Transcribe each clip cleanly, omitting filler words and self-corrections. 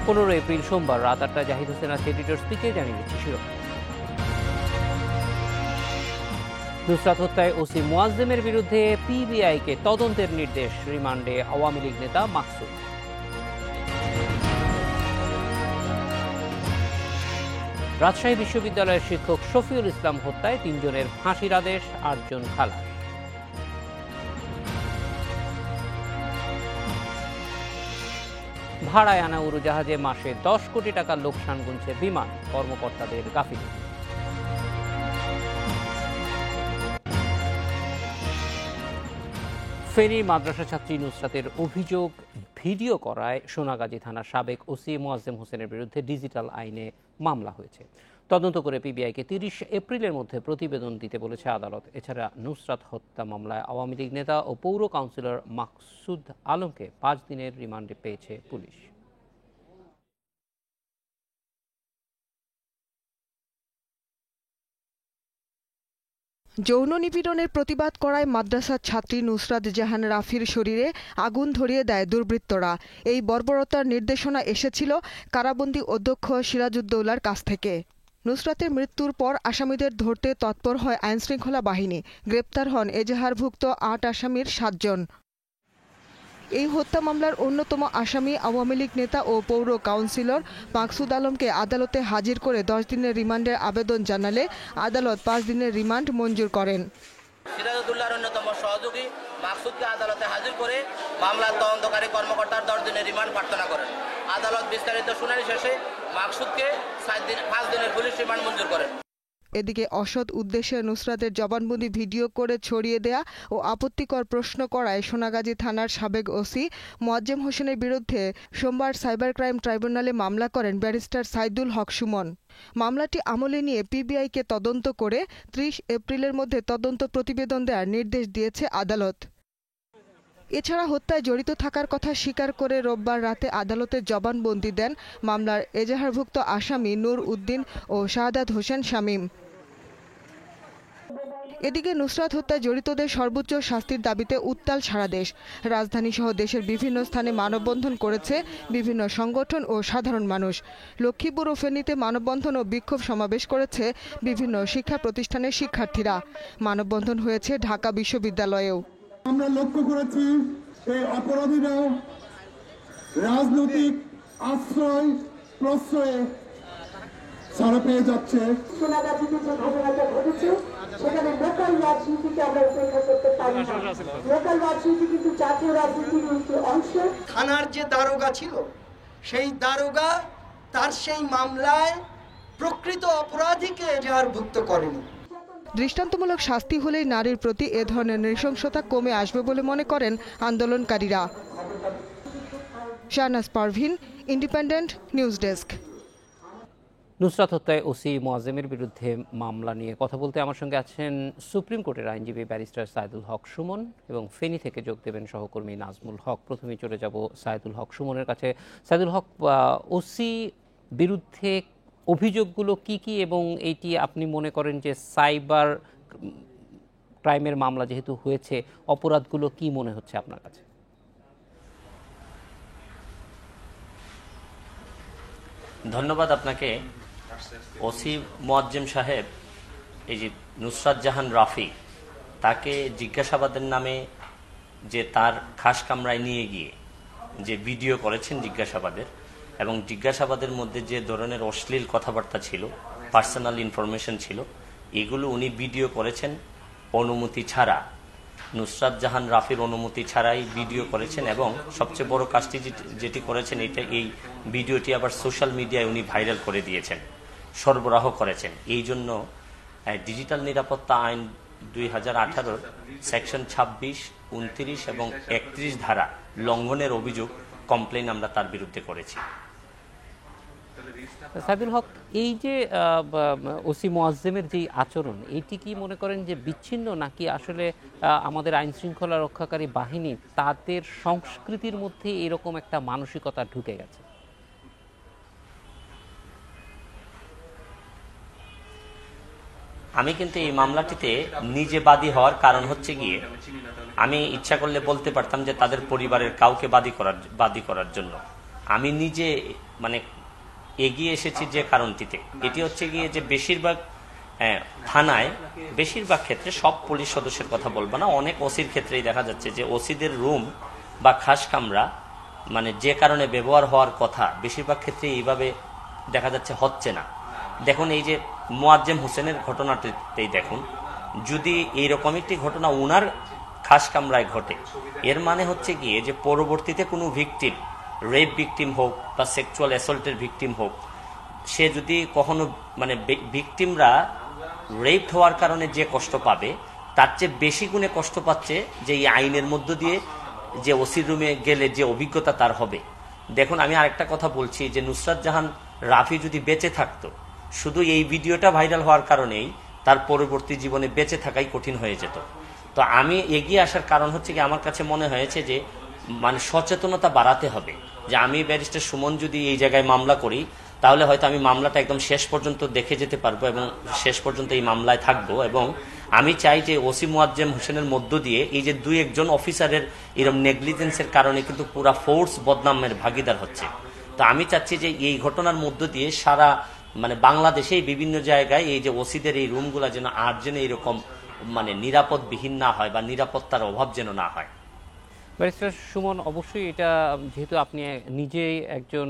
15 April সোমবার রাত 8টায় জাহিদ হোসেন আছে এডিটর স্পিচে জানিয়ে দিচ্ছি শিরোনাম। নুসরাত হত্যায় ওসি মুয়াজ্জেমের বিরুদ্ধে পিবিআইকে তদন্তের নির্দেশ, রিমান্ডে আওয়ামী লীগ নেতা মাকসুদ। রাজশাহী বিশ্ববিদ্যালয়ের শিক্ষক শফিউল ইসলাম হত্যায় 3 জনের ফাঁসির আদেশ, 8 জন খালাস। ভাড়ায় আনা উড়োজাহাজে মাসে 10 কোটি টাকার লোকসান গুনছে বিমান, কর্মকর্তাদের গাফিলতি। ফেনীর মাদ্রাসা ছাত্রী নুসরাতের অভিযোগ ভিডিও করায় সোনাগাজী থানার সাবেক ওসি মোয়াজ্জেম হোসেনের বিরুদ্ধে ডিজিটাল আইনে মামলা হয়েছে। তদন্ত করে পিবিআইকে 30 এপ্রিলের মধ্যে প্রতিবেদন দিতে বলেছে আদালত। এছাড়া নুসরাত হত্যা মামলায় আওয়ামী লীগ নেতা ও পৌর কাউন্সিলর মাকসুদ আলমকে 5 দিনের রিমান্ডে পেয়েছে পুলিশ। যৌন নিপীড়নের প্রতিবাদ করায় মাদ্রাসার ছাত্রী নুসরাত জাহান রাফির শরীরে আগুন ধরিয়ে দেয় দুর্বৃত্তরা। এই বর্বরতার নির্দেশনা এসেছিল কারাবন্দী অধ্যক্ষ সিরাজউদ্দৌলার কাছ থেকে। নুসরাতের মৃত্যুর পর আসামিদের ধরতে তৎপর হয় আইনশৃঙ্খলা বাহিনী। গ্রেপ্তার হন এজাহারভুক্ত 8 আসামির 7 জন। এই হত্যা মামলার অন্যতম আসামি আওয়ামী লীগ নেতা ও পৌর কাউন্সিলর মাকসুদ আলমকে আদালতে হাজির করে 10 দিনের রিমান্ডের আবেদন জানালে আদালত 5 দিনের রিমান্ড মঞ্জুর করেন। সিরাজউদ্দৌলার অন্যতম সহযোগী মাকসুদকে আদালতে হাজির করে মামলার তদন্তকারী কর্মকর্তার 10 দিনের রিমান্ড প্রার্থনা করেন। আদালত বিস্তারিত শুনানি শেষে মাকসুদকে 5 দিনের পুলিশ রিমান্ড মঞ্জুর করেন। এদিকে অসৎ উদ্দেশ্যে নুসরাতের জবানবন্দি ভিডিও করে ছড়িয়ে দেয়া ও আপত্তিকর প্রশ্ন করায় সোনাগাজী থানার সাবেক ওসি মোয়াজ্জেম হোসেনের বিরুদ্ধে সোমবার সাইবার ক্রাইম ট্রাইব্যুনালে মামলা করেন ব্যারিস্টার সাইদুল হক সুমন। মামলাটি আমলে নিয়ে পিবিআইকে তদন্ত করে 30 এপ্রিলের মধ্যে তদন্ত প্রতিবেদন দেওয়ার নির্দেশ দিয়েছে আদালত। এছাড়া হত্যায় জড়িত থাকার কথা স্বীকার করে রোববার রাতে আদালতে জবানবন্দি দেন মামলার এজাহারভুক্ত আসামি নূর উদ্দিন ও শাহাদাত হোসেন শামীম। এদিকে নুসরাত হত্যায় জড়িতদের সর্বোচ্চ শাস্তির দাবিতে উত্তাল সারা দেশ। রাজধানীসহ দেশের বিভিন্ন স্থানে মানববন্ধন করেছে বিভিন্ন সংগঠন ও সাধারণ মানুষ। লক্ষ্মীপুর ও ফেনীতে মানববন্ধন ও বিক্ষোভ সমাবেশ করেছে বিভিন্ন শিক্ষা প্রতিষ্ঠানের শিক্ষার্থীরা। মানববন্ধন হয়েছে ঢাকা বিশ্ববিদ্যালয়েও। আমরা লক্ষ্য করেছি এই অপরাধীরা রাজনৈতিক আশ্রয় প্রশ্রয়ে ছাড়া পেয়ে যাচ্ছে। সোনাগাজীতে যে ঘটনাটা ঘটেছে সেখানে লোকাল রাজনীতিকে আমরা উপেক্ষা করতে পারি না। লোকাল রাজনীতি কিন্তু জাতীয় রাজনীতির একটি অংশ। থানার যে দারোগা ছিল সেই দারোগা তার সেই মামলায় প্রকৃত অপরাধীকে এজাহারভুক্ত করেনি। দৃষ্টান্তমূলক শাস্তি হলেই নারীর প্রতি এ ধরনের নৃশংসতা কমে আসবে বলে মনে করেন আন্দোলনকারীরা। Shahnaz Parvin, independent news desk. Nusrat হত্যায় ওসি মোয়াজ্জেমের বিরুদ্ধে মামলা নিয়ে কথা বলতে আমার সঙ্গে আছেন সুপ্রিম কোর্টের আইনজীবী ব্যারিস্টার সাইদুল হক সুমন এবং ফেনী থেকে যোগ দেবেন সহকর্মী নাজমুল হক। প্রথমেই চলে যাব সাইদুল হক সুমনের কাছে। সাইদুল হক, ওসি বিরুদ্ধে অভিযোগগুলো কি কি এবং এইটি আপনি মনে করেন যে সাইবার ক্রাইমের মামলা যেহেতু হয়েছে, অপরাধগুলো কি মনে হচ্ছে আপনার কাছে? ধন্যবাদ আপনাকে। ওসি মোয়াজ্জেম সাহেব, এই যে নুসরাত জাহান রাফি, তাকে জিজ্ঞাসাবাদের নামে যে তার খাস কামরায় নিয়ে গিয়ে যে ভিডিও করেছেন জিজ্ঞাসাবাদের, এবং জিজ্ঞাসাবাদের মধ্যে যে ধরনের অশ্লীল কথাবার্তা ছিল, পার্সোনাল ইনফরমেশন ছিল, এগুলো উনি ভিডিও করেছেন অনুমতি ছাড়া। নুসরাত জাহান রাফির অনুমতি ছাড়াই ভিডিও করেছেন এবং সবচেয়ে বড় কাজটি যেটি করেছেন এই ভিডিওটি আবার সোশ্যাল মিডিয়ায় উনি ভাইরাল করে দিয়েছেন, সরবরাহ করেছেন। এই জন্য ডিজিটাল নিরাপত্তা আইন 2018 সেকশন 26, 29 এবং 31 ধারা লঙ্ঘনের অভিযোগ কমপ্লেন আমরা তার বিরুদ্ধে করেছি। সাইদুল হক, এই যে ওসি মোয়াজ্জেমের যে আচরণ, এটি কি মনে করেন যে বিচ্ছিন্ন, নাকি আসলে আমাদের আইন শৃঙ্খলা রক্ষাকারী বাহিনী তাদের সংস্কৃতির মধ্যে এরকম একটা মানসিকতা ঢুকে গেছে? আমি কিন্তু এই মামলাটিতে নিজে বাদী হওয়ার কারণ হচ্ছে গিয়ে, আমি ইচ্ছা করলে বলতে পারতাম যে তাদের পরিবারের কাউকে বাদী করার জন্য, আমি নিজে মানে এগিয়ে এসেছি যে কারণটিতে, এটি হচ্ছে গিয়ে যে বেশিরভাগ থানায়, বেশিরভাগ ক্ষেত্রে, সব পুলিশ সদস্যের কথা বলবো না, অনেক ওসির ক্ষেত্রেই দেখা যাচ্ছে যে ওসিদের রুম বা খাস কামরা মানে যে কারণে ব্যবহার হওয়ার কথা বেশিরভাগ ক্ষেত্রে এইভাবে দেখা যাচ্ছে হচ্ছে না। দেখুন এই যে মোয়াজ্জেম হোসেনের ঘটনাটিতেই দেখুন, যদি এইরকম একটি ঘটনা উনার খাস কামরায় ঘটে, এর মানে হচ্ছে গিয়ে যে পরবর্তীতে কোনো ভিকটিম, রেপ ভিকটিম হোক বা সেক্সুয়াল অ্যাসল্টের ভিকটিম হোক, সে যদি কখনো মানে ভিকটিমরা রেপ হওয়ার কারণে যে কষ্ট পাবে তার চেয়ে বেশি গুণে কষ্ট পাচ্ছে যে এই আইনের মধ্য দিয়ে যে ওসির রুমে গেলে যে অভিজ্ঞতা তার হবে। দেখুন আমি আরেকটা কথা বলছি যে নুসরাত জাহান রাফি যদি বেঁচে থাকতো, শুধু এই ভিডিওটা ভাইরাল হওয়ার কারণেই তার পরবর্তী জীবনে বেঁচে থাকাই কঠিন হয়ে যেত। তো আমি এগিয়ে আসার কারণ হচ্ছে কি, আমার কাছে মনে হয়েছে যে মানে সচেতনতা বাড়াতে হবে, যে আমি ব্যারিস্টার সুমন যদি এই জায়গায় মামলা করি তাহলে হয়তো আমি মামলাটা একদম শেষ পর্যন্ত দেখে যেতে পারবো এবং শেষ পর্যন্ত এই মামলায় থাকবো। এবং আমি চাই যে ওসি মোয়াজ্জেম হোসেনের মধ্য দিয়ে এই যে 2-1 অফিসারের এরকম নেগলিজেন্সের কারণে কিন্তু পুরা ফোর্স বদনামের ভাগিদার হচ্ছে। তো আমি চাচ্ছি যে এই ঘটনার মধ্য দিয়ে সারা মানে বাংলাদেশেই বিভিন্ন জায়গায় এই যে ওসিদের এই রুমগুলা যেন আর যেন এরকম মানে নিরাপদবিহীন না হয় বা নিরাপত্তার অভাব যেন না হয়। ব্যারিস্টার সুমন, অবশ্যই এটা যেহেতু আপনি নিজেই একজন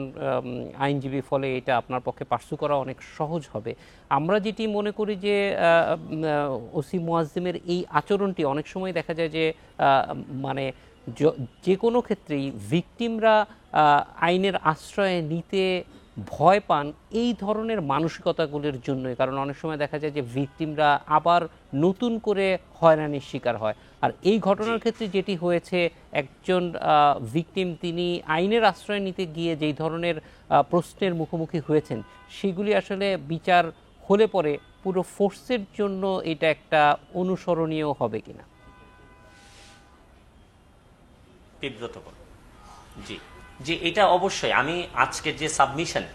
আইনজীবী, ফলে এটা আপনার পক্ষে পার্সু করা অনেক সহজ হবে। আমরা যেটি মনে করি যে ওসি মোয়াজ্জেমের এই আচরণটি অনেক সময় দেখা যায় যে মানে যে কোনো ক্ষেত্রেই ভিকটিমরা আইনের আশ্রয় নিতে ভয় পান এই ধরনের মানসিকতাগুলির জন্যই। কারণ অনেক সময় দেখা যায় যে ভিকটিমরা আবার নতুন করে হয়রানির শিকার হয়। আর এই ঘটনার ক্ষেত্রে যেটি হয়েছে, একজন ভিকটিম তিনি আইনের আশ্রয় নিতে গিয়ে যেই ধরনের প্রশ্নের মুখোমুখি হয়েছেন, সেগুলি আসলে বিচার হলে পরে পুরো ফোর্সের জন্য এটা একটা অনুসরণীয় হবে কিনা। জি জি, এটা অবশ্যই। আমি আজকে যে সাবমিশন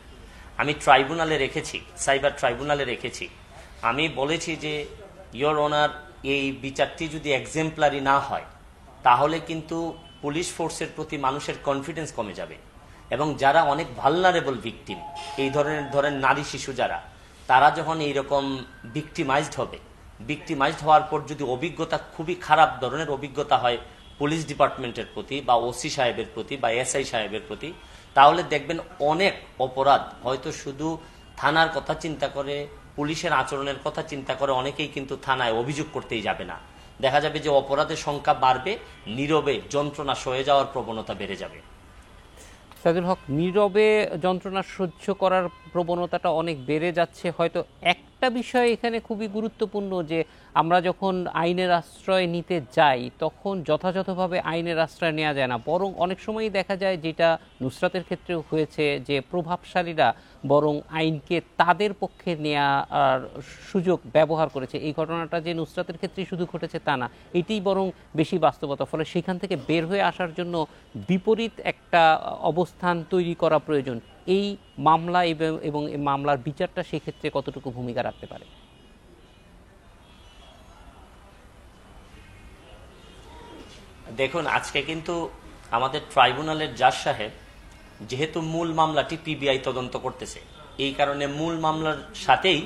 আমি ট্রাইব্যুনালে রেখেছি, সাইবার ট্রাইব্যুনালে রেখেছি, আমি বলেছি যে ইয়োর অনার, এই বিচারটি যদি এক্সেম্পলারি না হয় তাহলে কিন্তু পুলিশ ফোর্সের প্রতি মানুষের কনফিডেন্স কমে যাবে। এবং যারা অনেক ভালনারেবল ভিকটিম, এই ধরনের নারী শিশু যারা, তারা যখন এইরকম ভিকটিমাইজড হবে, ভিকটিমাইজড হওয়ার পর যদি অভিজ্ঞতা খুবই খারাপ ধরনের অভিজ্ঞতা হয় পুলিশ ডিপার্টমেন্টের প্রতি বা ওসি সাহেবের প্রতি বা এসআই সাহেবের প্রতি, তাহলে দেখবেন অনেক অপরাধ হয়তো শুধু থানার কথা চিন্তা করে, পুলিশের আচরণের কথা চিন্তা করে অনেকেই কিন্তু থানায় অভিযোগ করতেই যাবে না। দেখা যাবে যে অপরাধের সংখ্যা বাড়বে, নীরবে যন্ত্রণা সয়ে যাওয়ার প্রবণতা বেড়ে যাবে। সাইদুল হক, নীরবে যন্ত্রণা সহ্য করার প্রবণতাটা অনেক বেড়ে যাচ্ছে। হয়তো একটা বিষয় এখানে খুবই গুরুত্বপূর্ণ, যে আমরা যখন আইনের আশ্রয় নিতে যাই তখন যথাযথভাবে আইনের আশ্রয় নেওয়া যায় না, বরং অনেক সময়ই দেখা যায়, যেটা নুসরাতের ক্ষেত্রেও হয়েছে, যে প্রভাবশালীরা বরং আইনকে তাদের পক্ষে নেওয়ার সুযোগ ব্যবহার করেছে। এই ঘটনাটা যে নুসরাতের ক্ষেত্রেই শুধু ঘটেছে তা না, এটিই বরং বেশি বাস্তবতা। ফলে সেখান থেকে বের হয়ে আসার জন্য বিপরীত একটা অবস্থান তৈরি করা প্রয়োজন। এই মামলা এবং এই মামলার বিচারটা সেক্ষেত্রে কতটুকু ভূমিকা রাখতে পারে? দেখুন, আজকে কিন্তু আমাদের ট্রাইব্যুনালের জাজ সাহেব যেহেতু মূল মামলাটি পিবিআই তদন্ত করতেছে, এই কারণে মূল মামলার সাথেই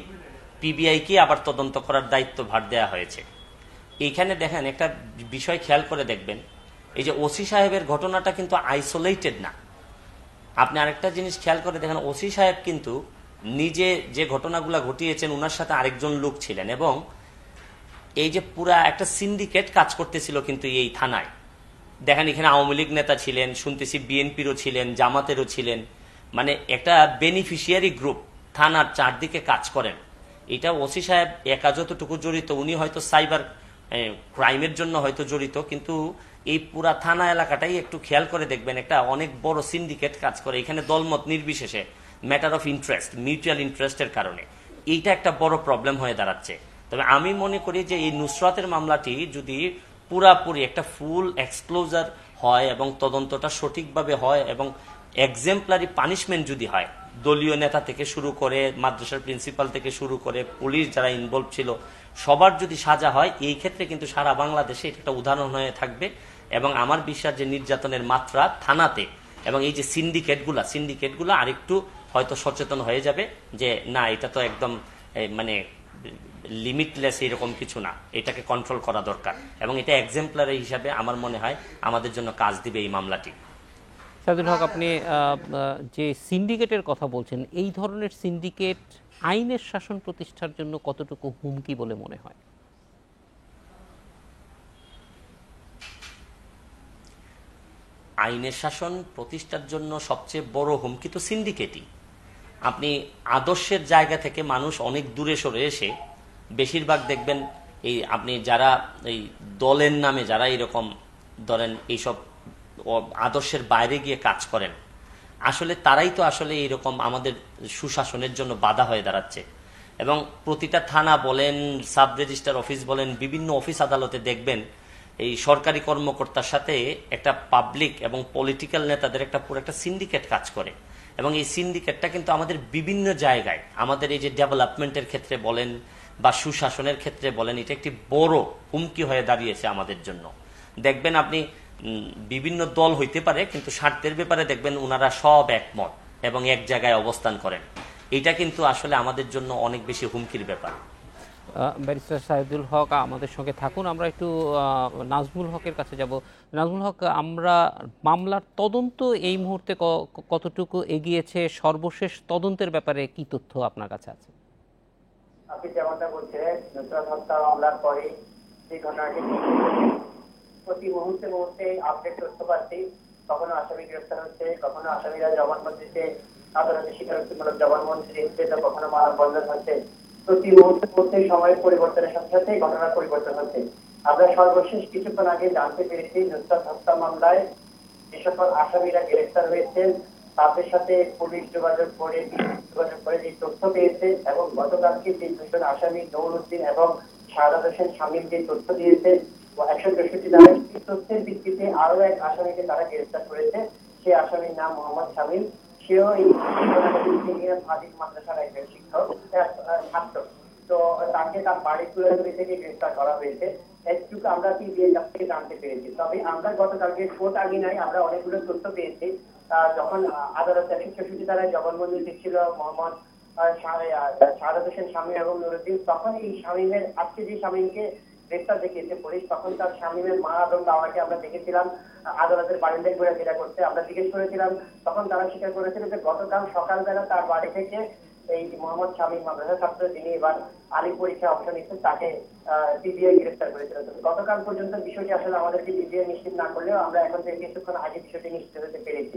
পিবিআইকে আবার তদন্ত করার দায়িত্ব ভার দেওয়া হয়েছে। এইখানে দেখেন একটা বিষয় খেয়াল করে দেখবেন, এই যে ওসি সাহেবের ঘটনাটা কিন্তু আইসোলেটেড না। আপনি আরেকটা জিনিস খেয়াল করে দেখেন, ওসি সাহেব কিন্তু নিজে যে ঘটনাগুলো ঘটিয়েছেন ওনার সাথে আরেকজন লোক ছিলেন, এবং এই যে পুরা একটা সিন্ডিকেট কাজ করতেছিল কিন্তু এই থানায়। দেখেন এখানে আওয়ামী লীগ নেতা ছিলেন, শুনতেছি বিএনপিরও ছিলেন, জামাতেরও ছিলেন, মানে একটা বেনিফিশিয়ারি গ্রুপ থানার চারদিকে কাজ করেন। এটা ওসি সাহেব একা যতটুকু জড়িত, উনি হয়তো সাইবার ক্রাইমের জন্য হয়তো জড়িত, কিন্তু এই পুরা থানা এলাকাটাই একটু খেয়াল করে দেখবেন একটা অনেক বড় সিন্ডিকেট কাজ করে এখানে, দলমত নির্বিশেষে, ম্যাটার অফ ইন্টারেস্ট, মিউচুয়াল ইন্টারেস্টের কারণে। এইটা একটা বড় প্রবলেম হয়ে দাঁড়াচ্ছে। তবে আমি মনে করি যে এই নুসরাতের মামলাটি যদি পুরাপুরি একটা ফুল এক্সক্লোজার হয় এবং তদন্তটা সঠিকভাবে হয় এবং এক্সেম্পলারি পানিশমেন্ট যদি হয়, দলীয় নেতা থেকে শুরু করে মাদ্রাসার প্রিন্সিপাল থেকে শুরু করে পুলিশ যারা ইনভলভ ছিল সবার যদি সাজা হয়, এই ক্ষেত্রে কিন্তু সারা বাংলাদেশে এটা একটা উদাহরণ হয়ে থাকবে। এবং আমার বিশ্বাস যে নির্যাতনের মাত্রা থানাতে এবং এই যে সিন্ডিকেটগুলো আরেকটু হয়তো সচেতন হয়ে যাবে যে না, এটা তো একদম মানে লিমিটলেস এরকম কিছু না, এটাকে কন্ট্রোল করা দরকার, এবং এটা এক্সাম্পলারি হিসাবে আমার মনে হয় আমাদের জন্য কাজ দিবে এই মামলাটি। সাইদুল হক, আপনি যে সিন্ডিকেটের কথা বলছেন, এই ধরনের সিন্ডিকেট আইনের শাসন প্রতিষ্ঠার জন্য কতটুকু হুমকি বলে মনে হয়? আইনের শাসন প্রতিষ্ঠার জন্য সবচেয়ে বড় হুমকি তো সিন্ডিকেটই। আপনি আদর্শের জায়গা থেকে মানুষ অনেক দূরে সরে এসে বেশিরভাগ দেখবেন এই আপনি যারা এই দলের নামে যারা এরকম ধরেন এইসব আদর্শের বাইরে গিয়ে কাজ করেন, আসলে তারাই তো আসলে এইরকম আমাদের সুশাসনের জন্য বাধা হয়ে দাঁড়াচ্ছে। এবং প্রতিটা থানা বলেন, সাব রেজিস্ট্রার অফিস বলেন, বিভিন্ন অফিস আদালতে দেখবেন এই সরকারি কর্মকর্তার সাথে একটা পাবলিক এবং পলিটিক্যাল নেতাদের পুরো একটা সিন্ডিকেট কাজ করে। এবং এই সিন্ডিকেটটা কিন্তু আমাদের বিভিন্ন জায়গায়, আমাদের এই যে ডেভেলপমেন্টের ক্ষেত্রে বলেন বা সুশাসনের ক্ষেত্রে বলেন, এটা একটি বড় হুমকি হয়ে দাঁড়িয়েছে আমাদের জন্য। দেখবেন আপনি বিভিন্ন দল হইতে পারে, কিন্তু স্বার্থের ব্যাপারে দেখবেন ওনারা সব একমত এবং এক জায়গায় অবস্থান করেন। এটা কিন্তু আসলে আমাদের জন্য অনেক বেশি হুমকির ব্যাপার। ব্যারিস্টার সাইদুল হক আমাদের সঙ্গে থাকুন। আমরা একটু নাজমুল হকের কাছে যাব। নাজমুল হক, আমরা মামলার তদন্ত এই মুহূর্তে কতটুকু এগিয়েছে, সর্বশেষ তদন্তের ব্যাপারে কি তথ্য আপনার কাছে আছে? আপনি যেমনটা বলছিলেন, নুসরাত হত্যা মামলার পরে যে ঘটনাটি প্রতি মুহূর্তে আপডেট তথ্য পাচ্ছি। কখনো আসামি গ্রেফতার হচ্ছে, কখনো আসামিরা জবানবন্দিতে আদালতে স্বীকারোক্তিমূলক জবানবন্দি দিচ্ছে, তো কখনো মানববন্ধন হচ্ছে। প্রতি মুহূর্তে সময়ের পরিবর্তনের সাথে সাথে ঘটনার পরিবর্তন হচ্ছে। আমরা সর্বশেষ কিছুক্ষণ আগে জানতে পেরেছি নুসরাত হত্যা মামলায় যে সকল আসামিরা গ্রেফতার হয়েছেন তাদের সাথে পুলিশ যোগাযোগ করে যে তথ্য পেয়েছে, এবং গতকালকে যে দুজন আসামি নৌরুদ্দিন এবং শাহাদাত হোসেন শামীম যে তথ্য দিয়েছে 163 ধারার তথ্যের ভিত্তিতে আরো এক আসামিকে তারা গ্রেফতার করেছে। সে আসামির নাম মোহাম্মদ শামীম। সেও এই মাদ্রাসার একজন শিক্ষক ছাত্র। তো তাকে তার বাড়ি তুলে থেকে গ্রেফতার করা হয়েছে। একটুকু আমরা পিবিআই কাছ থেকে জানতে পেরেছি। তবে আমরা গতকালকে কোর্ট আগে নাই, আমরা অনেকগুলো তথ্য পেয়েছি। যখন আদালত 164 ধারায় জবানবন্দি দিচ্ছিল মোহাম্মদ শাহাদাত হোসেন শামীম এবং নুরুদ্দিন, তখন এই শামীমের আজকে যে শামীমকে গ্রেফতার দেখিয়েছে পুলিশ, তখন তার শামীমের মা এবং বাবাকে আমরা দেখেছিলাম আদালতের বারিন্দায় ঘোরাফেরা করতে। আমরা জিজ্ঞেস করেছিলাম, তখন তারা স্বীকার করেছিল যে গতকাল সকালবেলা তার বাড়ি থেকে এই মোহাম্মদ শামীম মাদ্রাসা ছাত্র, যিনি এবার আলী পরীক্ষায় অংশ নিচ্ছেন, তাকে পিবিআই গ্রেফতার করেছিল। গতকাল পর্যন্ত বিষয়টি আসলে আমাদেরকে পিবিআই নিশ্চিত না করলেও আমরা এখন থেকে কিছুক্ষণ আগে বিষয়টি নিশ্চিত হতে পেরেছি।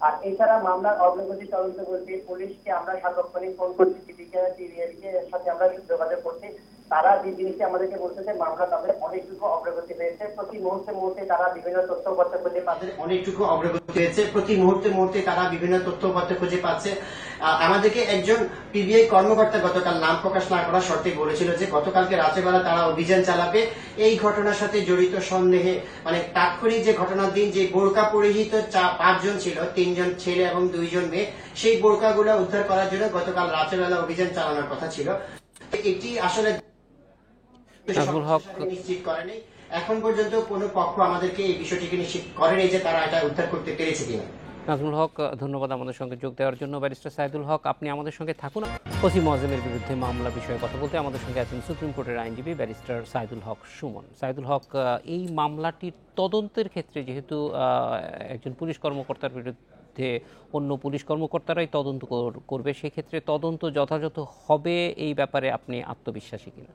আর এছাড়া মামলার অগ্রগতি তদন্ত বলতে পুলিশকে আমরা সার্বক্ষণিক ফোন করছি, পিবিআইর সাথে আমরা যোগাযোগ করছি। তারা যে জিনিসটি আমাদেরকে বলতেছে, মামলা তাদের অনেকটুকু অগ্রগতি হয়েছে। প্রতি মুহূর্তে তারা বিভিন্ন তথ্যপত্র খুঁজে পাচ্ছে, অনেকটুকু অগ্রগতি হয়েছে। প্রতি মুহূর্তে তারা বিভিন্ন তথ্যপত্র খুঁজে পাচ্ছে। আমাদেরকে একজন পিবিআই কর্মকর্তা গতকাল নাম প্রকাশ না করার শর্তে বলেছিল যে গতকালকে রাতেবেলা তারা অভিযান চালাবে এই ঘটনার সাথে জড়িত সন্দেহে, মানে তাৎক্ষণিক যে ঘটনার দিন যে বোরকা পরিহিত 5 জন ছিল, 3 জন ছেলে এবং 2 জন মেয়ে, সেই বোরকাগুলো উদ্ধার করার জন্য গতকাল রাতেবেলা অভিযান চালানোর কথা ছিল। এটি আসলে নিশ্চিত করেনি। এখন পর্যন্ত কোনো পক্ষ আমাদেরকে এই বিষয়টিকে নিশ্চিত করেনি যে তারা এটা উদ্ধার করতে পেরেছে কিনা। নাজমুল হক, ধন্যবাদ আমাদের সঙ্গে যোগ দেওয়ার জন্য। ব্যারিস্টার সাইদুল হক, আপনি আমাদের সঙ্গে থাকুন। ওসি মোয়াজ্জেমের বিরুদ্ধে মামলা বিষয়ে কথা বলতে আমাদের সঙ্গে আছেন সুপ্রিম কোর্টের আইনজীবী ব্যারিস্টার সাইদুল হক সুমন। সাইদুল হক, এই মামলাটির তদন্তের ক্ষেত্রে যেহেতু একজন পুলিশ কর্মকর্তার বিরুদ্ধে অন্য পুলিশ কর্মকর্তারাই তদন্ত করবে, সেক্ষেত্রে তদন্ত যথাযথ হবে এই ব্যাপারে আপনি আত্মবিশ্বাসী কিনা?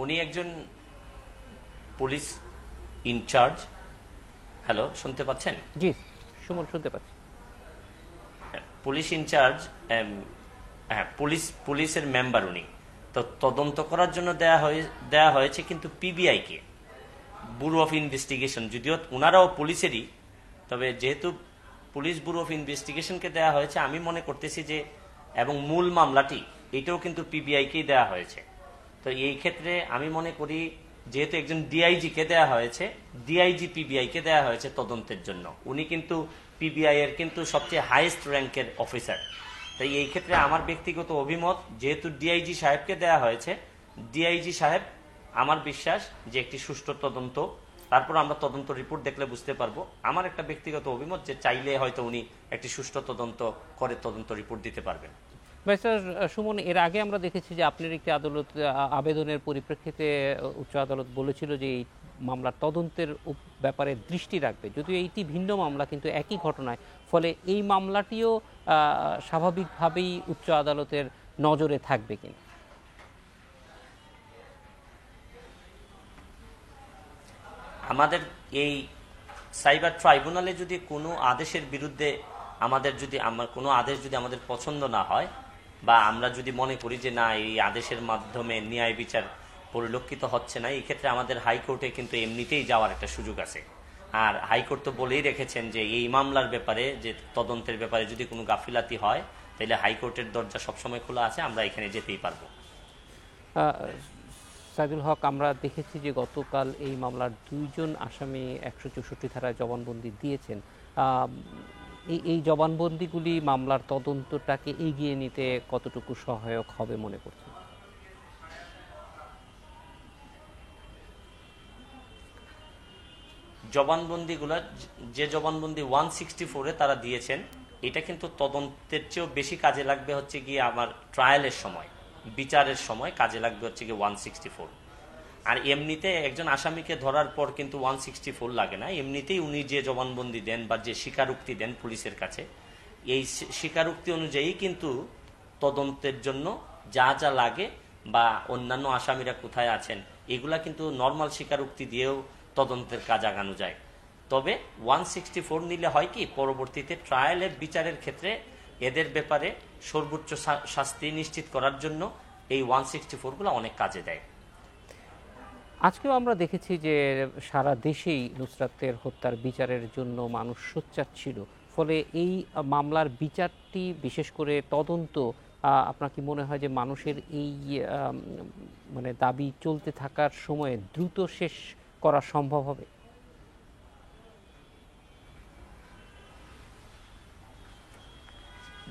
উনি একজন পুলিশ ইনচার্জ। হ্যালো, শুনতে পাচ্ছেন? জি সুমন, শুনতে পাচ্ছি। পুলিশ ইনচার্জ, হ্যাঁ, পুলিশের মেম্বার উনি। তো তদন্ত করার জন্য দেয়া হয়েছে কিন্তু PBI K, bureau of investigation. যদিও ওনারাও পুলিশেরই, তবে যেহেতু পুলিশ ব্যুরো অফ ইনভেস্টিগেশনকে দেয়া হয়েছে, আমি মনে করতেছি যে, এবং মূল মামলাটি এটাও কিন্তু পিবিআই কেই দেয়া হয়েছে। তো এই ক্ষেত্রে আমি মনে করি যেহেতু একজন ডিআইজি কে দেয়া হয়েছে, ডিআইজি পিবিআই কে দেয়া হয়েছে তদন্তের জন্য। উনি কিন্তু পিবিআই এর কিন্তু সবচেয়ে হাইয়েস্ট র্যাঙ্কের অফিসার। তাই এই ক্ষেত্রে আমার ব্যক্তিগত অভিমত, যেহেতু ডিআইজি সাহেবকে দেয়া হয়েছে, ডিআইজি সাহেব আমার বিশ্বাস যে একটি সুষ্ঠু তদন্ত, তারপর আমরা তদন্ত রিপোর্ট দেখলে বুঝতে পারবো। আমার একটা ব্যক্তিগত অভিমত যে চাইলে হয়তো উনি একটি সুষ্ঠু তদন্ত করে তদন্ত রিপোর্ট দিতে পারবেন। ব্যারিস্টার সুমন, এর আগে আমরা দেখেছি যে আপনার একটি আবেদনের পরিপ্রেক্ষিতে উচ্চ আদালত বলেছিল যে এই মামলার তদন্তের ব্যাপারে দৃষ্টি রাখবে, যদিও এইটি ভিন্ন মামলা কিন্তু একই ঘটনায়, ফলে এই মামলাটিও স্বাভাবিকভাবেই উচ্চ আদালতের নজরে থাকবে কিনা? আমাদের এই সাইবার ট্রাইব্যুনালে যদি কোনো আদেশের বিরুদ্ধে কোনো আদেশ যদি আমাদের পছন্দ না হয়, বা আমরা যদি মনে করি যে না এই আদেশের মাধ্যমে ন্যায় বিচার পরিলক্ষিত হচ্ছে না, এই ক্ষেত্রে আমাদের হাইকোর্টে কিন্তু এমনিতেই যাওয়ার একটা সুযোগ আছে। আর হাইকোর্ট তো বলেই রেখেছেন যে এই মামলার ব্যাপারে, যে তদন্তের ব্যাপারে যদি কোনো গাফিলাতি হয় তাহলে হাইকোর্টের দরজা সবসময় খোলা আছে, আমরা এখানে যেতেই পারবো। সাইদুল হক, আমরা দেখেছি যে গতকাল এই মামলার 2 জন আসামি 164 ধারায় জবানবন্দি দিয়েছেন। এই জবানবন্দিগুলি মামলার তদন্তটাকে এগিয়ে নিতে কতটুকু সহায়ক হবে মনে করছেন? জবানবন্দিগুলো, যে জবানবন্দি 164-এ তারা দিয়েছেন, এটা কিন্তু তদন্তের চেয়েও বেশি কাজে লাগবে হচ্ছে গিয়ে আমার ট্রায়ালের সময়, বিচারের সময় কাজে লাগবে হচ্ছে গিয়ে 164। আর এমনিতে একজন আসামিকে ধরার পর কিন্তু 164 লাগে না, এমনিতেই উনি যে জবানবন্দি দেন বা যে স্বীকারোক্তি দেন পুলিশের কাছে, এই স্বীকারোক্তি অনুযায়ী কিন্তু তদন্তের জন্য যা যা লাগে বা অন্যান্য আসামিরা কোথায় আছেন এগুলা কিন্তু নর্মাল স্বীকারোক্তি দিয়েও তদন্তের কাজ আগানো যায়। তবে 164 নিলে হয় কি, পরবর্তীতে ট্রায়ালের বিচারের ক্ষেত্রে এদের ব্যাপারে সর্বোচ্চ শাস্তি নিশ্চিত করার জন্য এই 164গুলো অনেক কাজে দেয়। আজকেও আমরা দেখেছি যে সারা দেশেই নুসরাতের হত্যার বিচারের জন্য মানুষ সোচ্চার ছিল, ফলে এই মামলার বিচারটি, বিশেষ করে তদন্ত, আপনার কি মনে হয় যে মানুষের এই দাবি চলতে থাকার সময়ে দ্রুত শেষ করা সম্ভব হবে?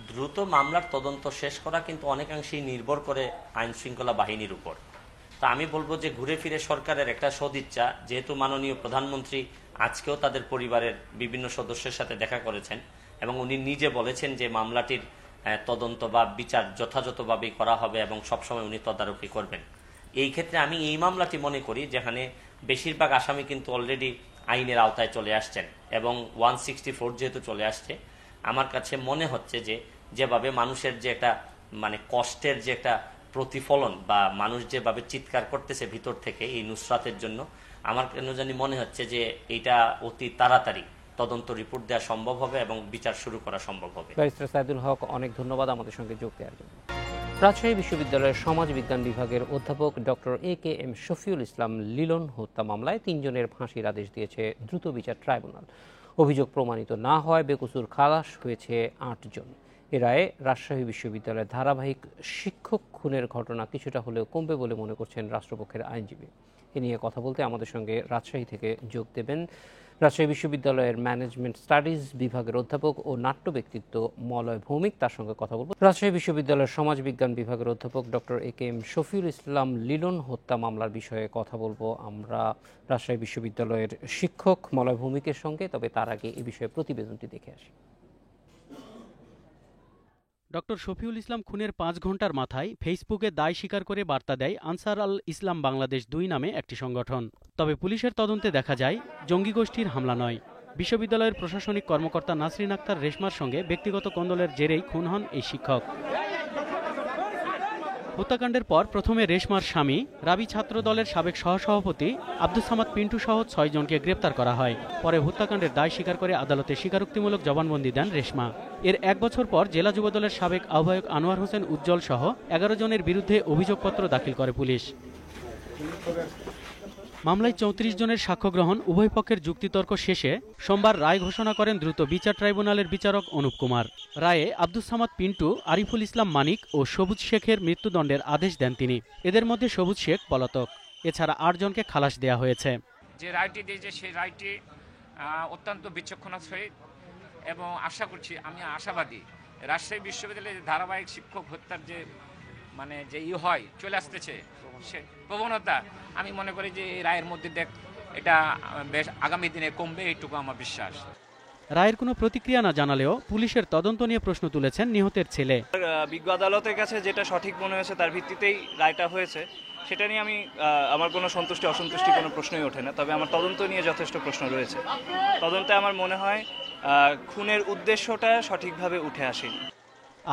দ্রুত মামলার তদন্ত শেষ করা কিন্তু অনেকাংশেই নির্ভর করে আইন শৃঙ্খলা বাহিনীর উপর। তা আমি বলবো যে ঘুরে ফিরে সরকারের একটা সদিচ্ছা, যেহেতু মাননীয় প্রধানমন্ত্রী আজকেও তাদের পরিবারের বিভিন্ন সদস্যের সাথে দেখা করেছেন এবং উনি নিজে বলেছেন যে মামলাটির তদন্ত বা বিচার যথাযথভাবেই করা হবে এবং সবসময় উনি তদারকি করবেন। এই ক্ষেত্রে আমি এই মামলাটি মনে করি যেখানে বেশিরভাগ আসামি কিন্তু অলরেডি আইনের আওতায় চলে আসছেন এবং 164 যেহেতু চলে আসছে, আমার কাছে মনে হচ্ছে যে যেভাবে মানুষের যে একটা কষ্টের যে একটা প্রতিফলন বা মানুষ যেভাবে চিৎকার করতেছে ভিতর থেকে এই নুসরাতের জন্য, আমার কেন জানি মনে হচ্ছে যে এটা অতি তাড়াতাড়ি তদন্ত রিপোর্ট দেওয়া সম্ভব হবে এবং বিচার শুরু করা সম্ভব হবে। ব্যারিস্টার সাইদুল হক, অনেক ধন্যবাদ আমাদের সঙ্গে যোগ দেওয়ার জন্য। রাজশাহী বিশ্ববিদ্যালয়ের সমাজ বিজ্ঞান বিভাগের অধ্যাপক ডক্টর AKM শফিউল ইসলাম লিলন হত্যা মামলায় 3 জনের ফাঁসির আদেশ দিয়েছে দ্রুত বিচার ট্রাইব্যুনাল। অভিযোগ প্রমাণিত না হয় বেকসুর খালাস হয়েছে 8 জন। এ রায়ে রাজশাহী বিশ্ববিদ্যালয়ের ধারাবাহিক শিক্ষক খুনের ঘটনা কিছুটা হলেও কমবে বলে মনে করছেন রাষ্ট্রপক্ষের আইনজীবী। এ নিয়ে কথা বলতে আমাদের সঙ্গে রাজশাহী থেকে যোগ দেবেন রাজশাহী বিশ্ববিদ্যালয়ের ম্যানেজমেন্ট স্টাডিজ বিভাগের অধ্যাপক ও নাট্য ব্যক্তিত্ব মলয় ভৌমিক। তার সঙ্গে কথা বলব রাজশাহী বিশ্ববিদ্যালয়ের সমাজ বিজ্ঞান বিভাগের অধ্যাপক ডক্টর AKM শফিউল ইসলাম লিলন হত্যা মামলার বিষয়ে কথা বলবো আমরা রাজশাহী বিশ্ববিদ্যালয়ের শিক্ষক মলয় ভৌমিকের সঙ্গে। তবে তার আগে এই বিষয়ে প্রতিবেদনটি দেখে আসি। ডক্টর শফিউল ইসলাম খুনের 5 ঘন্টার মাথায় ফেসবুকে দায় স্বীকার করে বার্তা দেয় আনসার আল ইসলাম বাংলাদেশ 2 নামে একটি সংগঠন। তবে পুলিশের তদন্তে দেখা যায় জঙ্গি গোষ্ঠীর হামলা নয়। বিশ্ববিদ্যালয়ের প্রশাসনিক কর্মকর্তা নাসরিন আক্তার রেশমার সঙ্গে ব্যক্তিগত কোন্দলের জেরেই খুন হন এই শিক্ষক। হত্যাকাণ্ডের পর প্রথমে রেশমার স্বামী, রাবি ছাত্র দলের সাবেক সহসভাপতি আব্দুস সামাদ পিন্টু সহ 6 জনকে গ্রেপ্তার করা হয়। পরে হত্যাকাণ্ডের দায় স্বীকার করে আদালতে স্বীকারোক্তিমূলক জবানবন্দি দেন রেশমা। এর 1 বছর পর জেলা যুবদলের সাবেক আহ্বায়ক আনোয়ার হোসেন উজ্জ্বল সহ 11 জনের বিরুদ্ধে অভিযোগপত্র দাখিল করে পুলিশ। মামলায় 34 জনের সাক্ষ্য গ্রহণ, উভয় পক্ষের যুক্তিতর্ক শেষে সোমবার রায় ঘোষণা করেন দ্রুত বিচার ট্রাইব্যুনালের বিচারক অনুপ কুমার। রায়ে আব্দুস সামাদ পিন্টু, আরিফুল ইসলাম মানিক ও সবুজ শেখের মৃত্যুদণ্ডের আদেশ দেন তিনি। এদের মধ্যে সবুজ শেখ পলাতক। এছাড়া 8 জনকে খালাস দেয়া হয়েছে। যে রায়টি দিয়েছে সেই রায়টি অত্যন্ত বিচক্ষণতার সহিত এবং আশা করছি, আমি আশাবাদী রাজশাহী বিশ্ববিদ্যালয়ের ধারাবাহিক শিক্ষক হত্যার যে মানে যে হয় চলে আসতেছে সে প্রবণতা, আমি মনে করি যে এই রায়ের মধ্যে এটা বেশ আগামী দিনে কমবে, এইটুকু আমার বিশ্বাস। রায়ের কোনো প্রতিক্রিয়া না জানালেও পুলিশের তদন্ত নিয়ে প্রশ্ন তুলেছেন নিহতের ছেলে। বিজ্ঞ আদালতের কাছে যেটা সঠিক মনে হয়েছে তার ভিত্তিতেই রায়টা হয়েছে, সেটা নিয়ে আমার কোনো সন্তুষ্টি অসন্তুষ্টি কোনো প্রশ্নই ওঠে না। তবে আমার তদন্ত নিয়ে যথেষ্ট প্রশ্ন রয়েছে। তদন্তে আমার মনে হয় খুনের উদ্দেশ্যটা সঠিকভাবে উঠে আসেনি।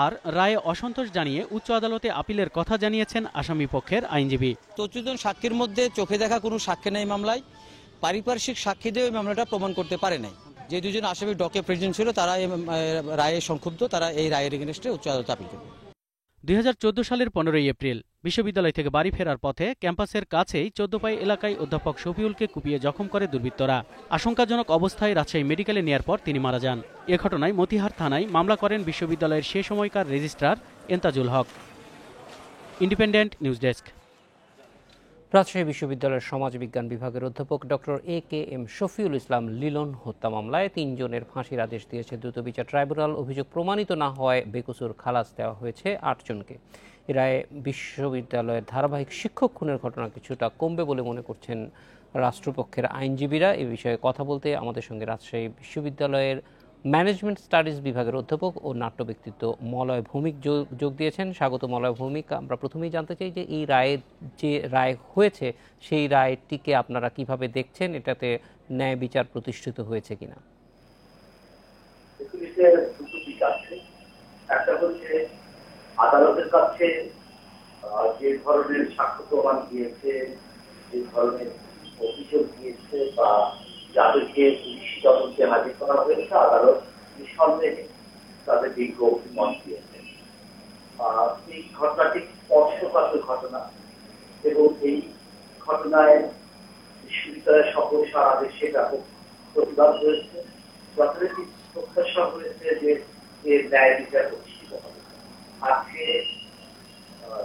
আর রায়ে অসন্তোষ জানিয়ে উচ্চ আদালতে আপিলের কথা জানিয়েছেন আসামি পক্ষের আইনজীবী। 24 জন সাক্ষীর মধ্যে চোখে দেখা কোনো সাক্ষী নেই মামলায়, পারিপার্শ্বিক সাক্ষী দিয়ে ওই মামলাটা প্রমাণ করতে পারে নাই। যে দুজন আসামি ডকে প্রেজেন্ট ছিল তারা এই রায়ে সংক্ষুব্ধ, তারা এই রায়ের এগেইনস্টে উচ্চ আদালতে আপিল করবে। 2014 সালের 15 এপ্রিল বিশ্ববিদ্যালয় থেকে বাড়ি ফেরার পথে ক্যাম্পাসের কাছেই 14 এলাকায় অধ্যাপক শফিউলকে কুপিয়ে জখম করে দুর্বৃত্তরা। আশঙ্কাজনক অবস্থায় রাজশাহী মেডিকেলে নেয়ার পর তিনি মারা যান। এ ঘটনায় মতিহার থানায় মামলা করেন বিশ্ববিদ্যালয়ের সে সময়কার registrar Entazul Haque. Independent news desk. Rajshahi বিশ্ববিদ্যালয়ের সমাজবিজ্ঞান বিভাগের অধ্যাপক ডক্টর AKM শফিউল ইসলাম লিলন হত্যা মামলায় 3 জনের ফাঁসির আদেশ দিয়েছে দ্রুত বিচার ট্রাইব্যুনাল। অভিযোগ প্রমাণিত না হওয়ায় বেকসুর খালাস দেওয়া হয়েছে 8 জনকে। এ রায়ে বিশ্ববিদ্যালয়ের ধারাবাহিক শিক্ষক খুনের ঘটনা কিছুটা কমবে বলে মনে করছেন রাষ্ট্রপক্ষের আইনজীবীরা। এ বিষয়ে কথা বলতে আমাদের সঙ্গে রাজশাহী বিশ্ববিদ্যালয়ের ম্যানেজমেন্ট স্টাডিজ বিভাগের অধ্যাপক ও নাট্য ব্যক্তিত্ব মলয় ভৌমিক যোগ দিয়েছেন। স্বাগত মলয় ভৌমিক। আমরা প্রথমেই জানতে চাই যে এই রায়ের যে রায় হয়েছে সেই রায়টিকে আপনারা কিভাবে দেখছেন, এটাতে ন্যায় বিচার প্রতিষ্ঠিত হয়েছে কিনা? একটা হচ্ছে আদালতের কাছে যে ধরনের সাক্ষ্য প্রমাণ দিয়েছে, যে ধরনের অভিযোগ দিয়েছে বা যাদেরকে পুলিশ তদন্তে হাজির করা হয়েছে, আদালত নিঃসন্দেহে তাদের বিজ্ঞ অভিমত দিয়েছে। এই ঘটনাটি স্পর্শকাতর ঘটনা এবং এই ঘটনায় বিশ্ববিদ্যালয়ের সহসার আদেশে ব্যাপক প্রতিবাদ হয়েছে। যথারীতি প্রত্যাশা হয়েছে যে এর ন্যায় বিচার প্রতিষ্ঠিত হবে। আজকে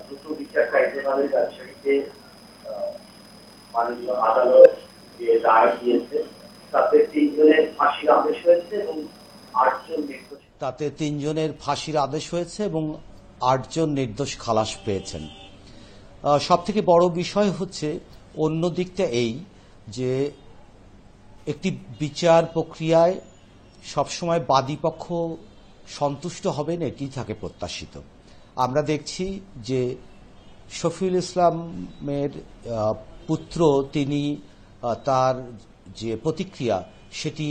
দ্রুত বিচার ট্রাইব্যুনালের রাজশাহীতে মাননীয় আদালত যে রায় দিয়েছে তাতে 3 জনের ফাঁসির আদেশ হয়েছে এবং 8 জন নির্দোষ খালাস পেয়েছেন। সব থেকে বড় বিষয় হচ্ছে অন্য দিকটা এই যে একটি বিচার প্রক্রিয়ায় সবসময় বাদী পক্ষ সন্তুষ্ট হবেন এটি থাকে প্রত্যাশিত। আমরা দেখছি যে শফিউল ইসলামের পুত্র তিনি তার যে প্রতিক্রিয়া সেটি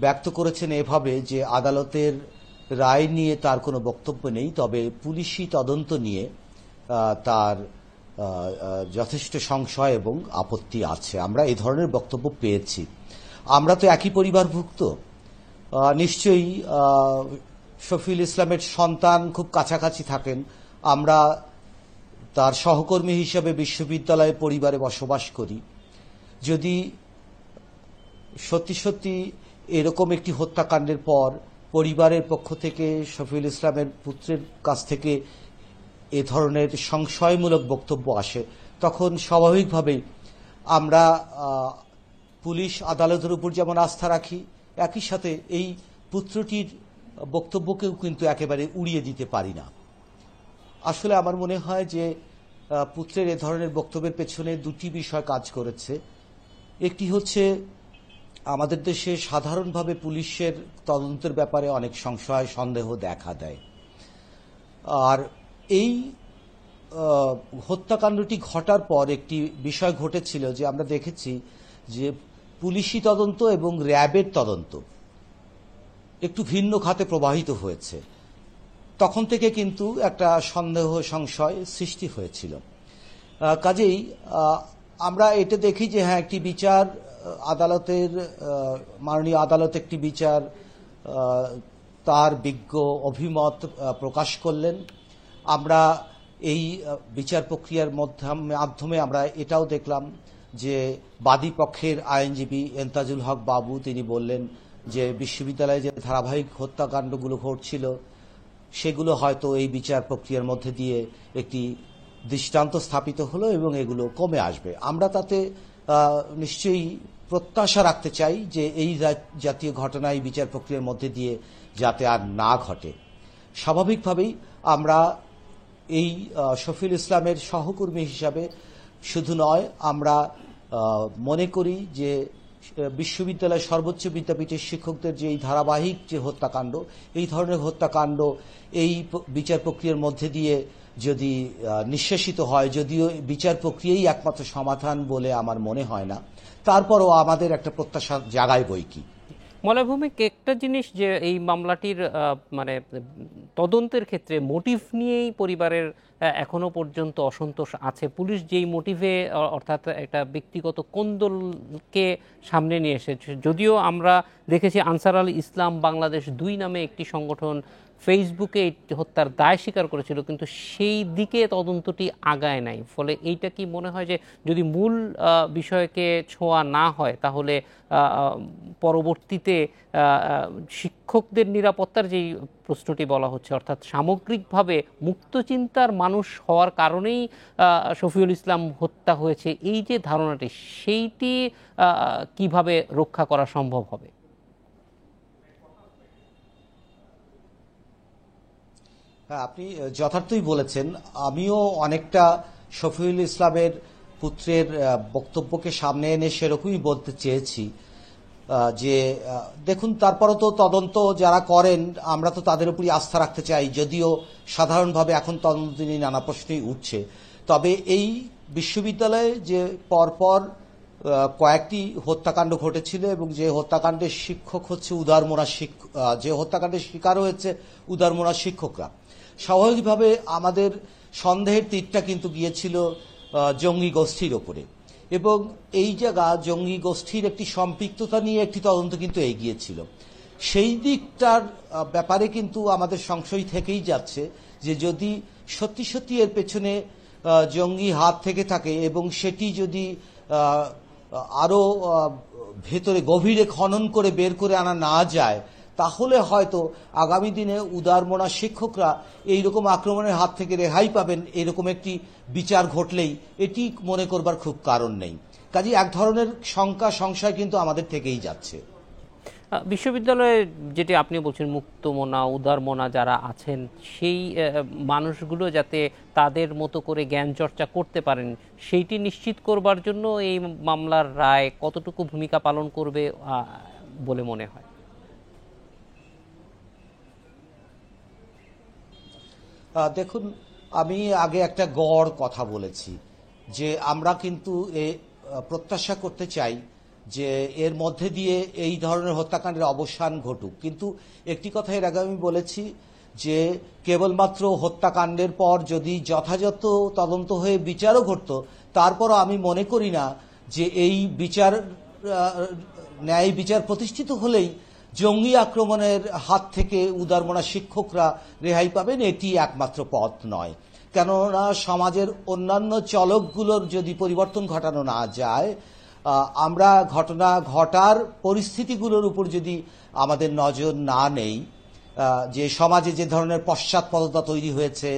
ব্যক্ত করেছেন এভাবে যে আদালতের রায় নিয়ে তার কোনো বক্তব্য নেই, তবে পুলিশি তদন্ত নিয়ে তার যথেষ্ট সংশয় এবং আপত্তি আছে। আমরা এই ধরনের বক্তব্য পেয়েছি। আমরা তো একই পরিবারভুক্ত, নিশ্চয়ই শফিউল ইসলামের সন্তান খুব কাছাকাছি থাকেন। আমরা তার সহকর্মী হিসেবে বিশ্ববিদ্যালয়ে পরিবারে বসবাস করি। যদি সত্যি সত্যি এরকম একটি হত্যাকাণ্ডের পর পরিবারের পক্ষ থেকে শফিউল ইসলামের পুত্রের কাছ থেকে এ ধরনের সংশয়মূলক বক্তব্য আসে, তখন স্বাভাবিকভাবেই আমরা পুলিশ আদালতের উপর যেমন আস্থা রাখি, একই সাথে এই পুত্রটির বক্তব্যকেও কিন্তু একেবারে উড়িয়ে দিতে পারি না। আসলে আমার মনে হয় যে পুত্রের এ ধরনের বক্তব্যের পেছনে 2টি বিষয় কাজ করেছে। একটি হচ্ছে আমাদের দেশে সাধারণভাবে পুলিশের তদন্তের ব্যাপারে অনেক সংশয় সন্দেহ দেখা দেয়, আর এই হত্যাকাণ্ডটি ঘটার পর একটি বিষয় ঘটেছিল যে আমরা দেখেছি যে পুলিশি তদন্ত এবং র্যাবের তদন্ত একটু ভিন্ন খাতে প্রবাহিত হয়েছে। তখন থেকে কিন্তু একটা সন্দেহ সংশয় সৃষ্টি হয়েছিল। কাজেই আমরা এটা দেখি যে হ্যাঁ, একটি বিচার আদালতের মাননীয় আদালত একটি বিচার তার বিজ্ঞ অভিমত প্রকাশ করলেন। আমরা এই বিচার প্রক্রিয়ার মাধ্যমে আমরা এটাও দেখলাম যে বাদী পক্ষের আইনজীবী এন্তাজুল হক বাবু তিনি বললেন যে বিশ্ববিদ্যালয়ে যে ধারাবাহিক হত্যাকাণ্ডগুলো ঘটছিল সেগুলো হয়তো এই বিচার প্রক্রিয়ার মধ্যে দিয়ে একটি দৃষ্টান্ত স্থাপিত হলো এবং এগুলো কমে আসবে। আমরা তাতে নিশ্চয়ই প্রত্যাশা রাখতে চাই যে এই জাতীয় ঘটনা এই বিচার প্রক্রিয়ার মধ্যে দিয়ে যাতে আর না ঘটে। স্বাভাবিকভাবেই আমরা এই শফিউল ইসলামের সহকর্মী হিসাবে শুধু নয়, আমরা মনে করি যে বিশ্ববিদ্যালয় সর্বোচ্চ বিদ্যাপীঠের শিক্ষকদের যে এই ধারাবাহিক যে হত্যাকাণ্ড, এই ধরনের হত্যাকাণ্ড এই বিচার প্রক্রিয়ার মধ্যে দিয়ে যদি নিঃশেষিত হয়, যদিও বিচার প্রক্রিয়াই একমাত্র সমাধান বলে আমার মনে হয় না, তারপরও আমাদের একটা প্রত্যাশা জাগায় বই কি। মলয় ভৌমিক, একটা জিনিস যে এই মামলাটির মানে তদন্তের ক্ষেত্রে মোটিভ নিয়েই পরিবারের এখনো পর্যন্ত অসন্তোষ আছে। পুলিশ যেই মোটিভে, অর্থাৎ একটা ব্যক্তিগত কোন্দলকে সামনে নিয়ে এসেছে, যদিও আমরা দেখেছি আনসার আল ইসলাম বাংলাদেশ 2 নামে একটি সংগঠন ফেসবুকে এই হত্যার দায় স্বীকার করেছিল, কিন্তু সেই দিকে তদন্তটি আগায় নাই। ফলে এইটা কি মনে হয় যে যদি মূল বিষয়কে ছোঁয়া না হয়, তাহলে পরবর্তীতে শিক্ষকদের নিরাপত্তার যেই প্রশ্নটি বলা হচ্ছে, অর্থাৎ সামগ্রিকভাবে মুক্তচিন্তার মানুষ হওয়ার কারণেই শফিউল ইসলাম হত্যা হয়েছে, এই যে ধারণাটি, সেইটি কিভাবে রক্ষা করা সম্ভব হবে? আপনি যথার্থই বলেছেন। আমিও অনেকটা শফিউল ইসলামের পুত্রের বক্তব্যকে সামনে এনে সেরকমই বলতে চেয়েছি যে দেখুন, তারপরও তো তদন্ত যারা করেন আমরা তো তাদের উপরই আস্থা রাখতে চাই, যদিও সাধারণভাবে এখন তদন্ত নিয়ে নানা প্রশ্নই উঠছে। তবে এই বিশ্ববিদ্যালয়ে যে পরপর কয়েকটি হত্যাকাণ্ড ঘটেছিল এবং যে হত্যাকাণ্ডের শিক্ষক হচ্ছে উদারমনা যে হত্যাকাণ্ডের শিকার হয়েছে উদারমনা শিক্ষকরা, স্বাভাবিকভাবে আমাদের সন্দেহের তীরটা কিন্তু গিয়েছিল জঙ্গি গোষ্ঠীর ওপরে, এবং এই জায়গা জঙ্গি গোষ্ঠীর একটি সম্পৃক্ততা নিয়ে একটি তদন্ত কিন্তু এগিয়েছিল। সেই দিকটার ব্যাপারে কিন্তু আমাদের সংশয় থেকেই যাচ্ছে যে যদি সত্যি সত্যি এর পেছনে জঙ্গি হাত থেকে থাকে এবং সেটি যদি আরো ভেতরে গভীরে খনন করে বের করে আনা না যায়, তাহলে হয়তো আগামী দিনে উদারমনা শিক্ষকরা এইরকম আক্রমণের হাত থেকে রেহাই পাবেন, এরকম একটি বিচার ঘটলেই এটি মনে করবার খুব কারণ নেই। কাজে এক ধরনের শঙ্কা সংশয় কিন্তু আমাদের থেকেই যাচ্ছে। বিশ্ববিদ্যালয়ে যেটি আপনি বলছেন মুক্তমনা উদারমনা যারা আছেন, সেই মানুষগুলো যাতে তাদের মতো করে জ্ঞান চর্চা করতে পারেন, সেইটি নিশ্চিত করবার জন্য এই মামলার রায় কতটুকু ভূমিকা পালন করবে বলে মনে হয়? দেখুন, আমি আগে একটা গড় কথা বলেছি যে আমরা কিন্তু প্রত্যাশা করতে চাই যে এর মধ্যে দিয়ে এই ধরনের হত্যাকাণ্ডের অবসান ঘটুক, কিন্তু একটি কথা এর আগে আমি বলেছি যে কেবলমাত্র হত্যাকাণ্ডের পর যদি যথাযথ তদন্ত হয়ে বিচারও ঘটত, তারপরও আমি মনে করি না যে এই বিচার ন্যায় বিচার প্রতিষ্ঠিত হলেই জঙ্গি আক্রমণের হাত থেকে উদারমনা শিক্ষকরা রেহাই পাবেন, এটি একমাত্র পথ নয়। কেননা সমাজের অন্যান্য চলকগুলোর যদি পরিবর্তন ঘটানো না যায়, আমরা ঘটনা ঘটার পরিস্থিতিগুলোর উপর যদি আমাদের নজর না নেই, যে সমাজে যে ধরনের পশ্চাৎপদতা তৈরি হয়েছে,